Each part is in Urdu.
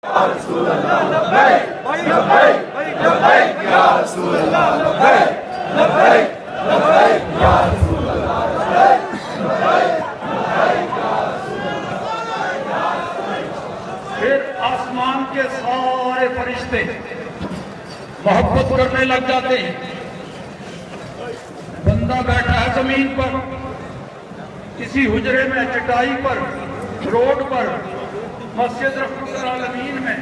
رسول اللہ لبیک لبیک لبیک یا رسول اللہ لبیک لبیک لبیک یا رسول اللہ لبیک لبیک لبیک یا رسول اللہ۔ پھر آسمان کے سارے فرشتے محبت کرنے لگ جاتے ہیں۔ بندہ بیٹھا ہے زمین پر، کسی حجرے میں، چٹائی پر، روڈ پر، مسجد رحمت العالمین میں،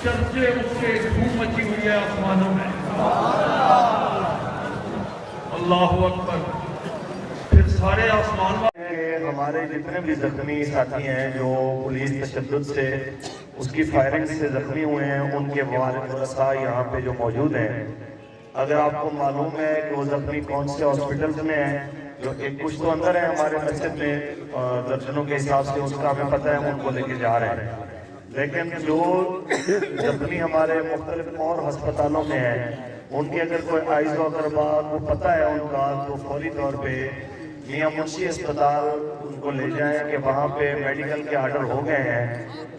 چرچے اس کے دھوم مچی ہوئی ہے آسمانوں میں۔ اللہ اکبر۔ پھر سارے آسمان ہمارے جتنے بھی زخمی ساتھی ہیں جو پولیس تشدد سے، اس کی فائرنگ سے زخمی ہوئے ہیں، ان کے والد ورثاء یہاں پہ جو موجود ہیں، اگر آپ کو معلوم ہے کہ وہ زخمی کون سے ہاسپٹلز میں ہیں، جو ایک کچھ تو اندر ہیں ہمارے مسجد میں درجنوں کے حساب سے، اس کا ہمیں پتہ ہے، ان کو لے کے جا رہے ہیں، لیکن جو زخمی ہمارے مختلف اور ہسپتالوں میں ہیں، ان کی اگر کوئی عائز و اقربا کو پتہ ہے ان کا، تو فوری طور پہ میاں منشی اسپتال ان کو لے جائیں کہ وہاں پہ میڈیکل کے آرڈر ہو گئے ہیں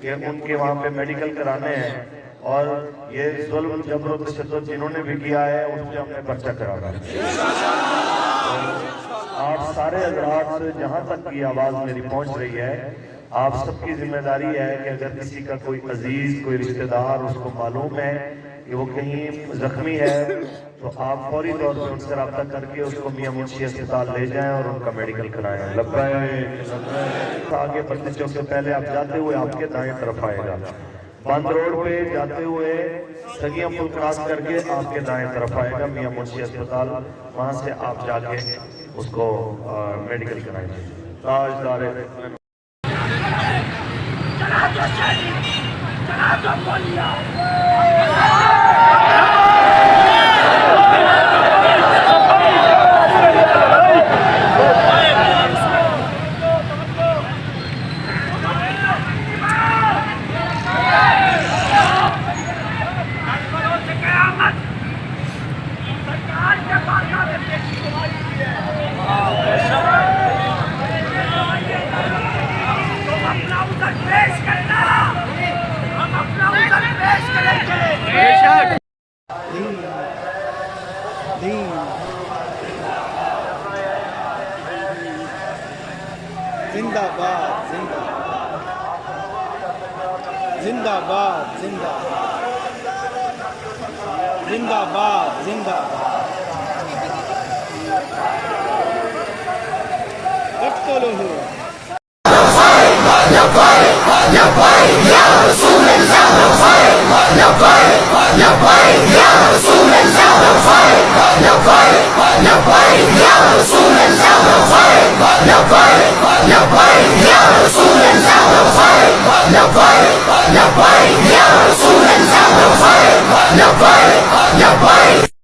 کہ ان کے وہاں پہ میڈیکل کرانے ہیں، اور یہ ظلم جبر و تشدد جنہوں نے بھی کیا ہے ان پہ ہم نے پرچہ کرانا ہے۔ آپ سارے حضرات سے جہاں تک کی آواز میری پہنچ رہی ہے، آپ سب کی ذمہ داری ہے کہ اگر کسی کا کوئی عزیز، کوئی رشتہ دار اس کو معلوم ہے کہ وہ کہیں زخمی ہے، تو آپ فوری طور پر ان سے رابطہ کر کے اس کو میاں منشی اسپتال لے جائیں اور ان کا میڈیکل کرائیں۔ لبیک۔ آگے بڑھتے چوک سے پہلے آپ جاتے ہوئے آپ کے دائیں طرف آئے گا، بند روڈ پہ جاتے ہوئے سگیاں پل کراس کر کے آپ کے دائیں طرف آئے گا میاں منشی اسپتال، وہاں سے آپ جا کے اس کو میڈیکل کرائیں گے۔ تاجدار زندہ باد، زندہ زندہ باد، زندہ زندہ باد، زندہ اقتلوہ۔ لبیک یا رسول اللہ لبیک لبیک یا رسول اللہ لبیک لبیک لبیک یا رسول اللہ لبیک لبیک لبیک یا رسول اللہ لبیک لبیک لبیک یا رسول اللہ لبیک لبیک لبیک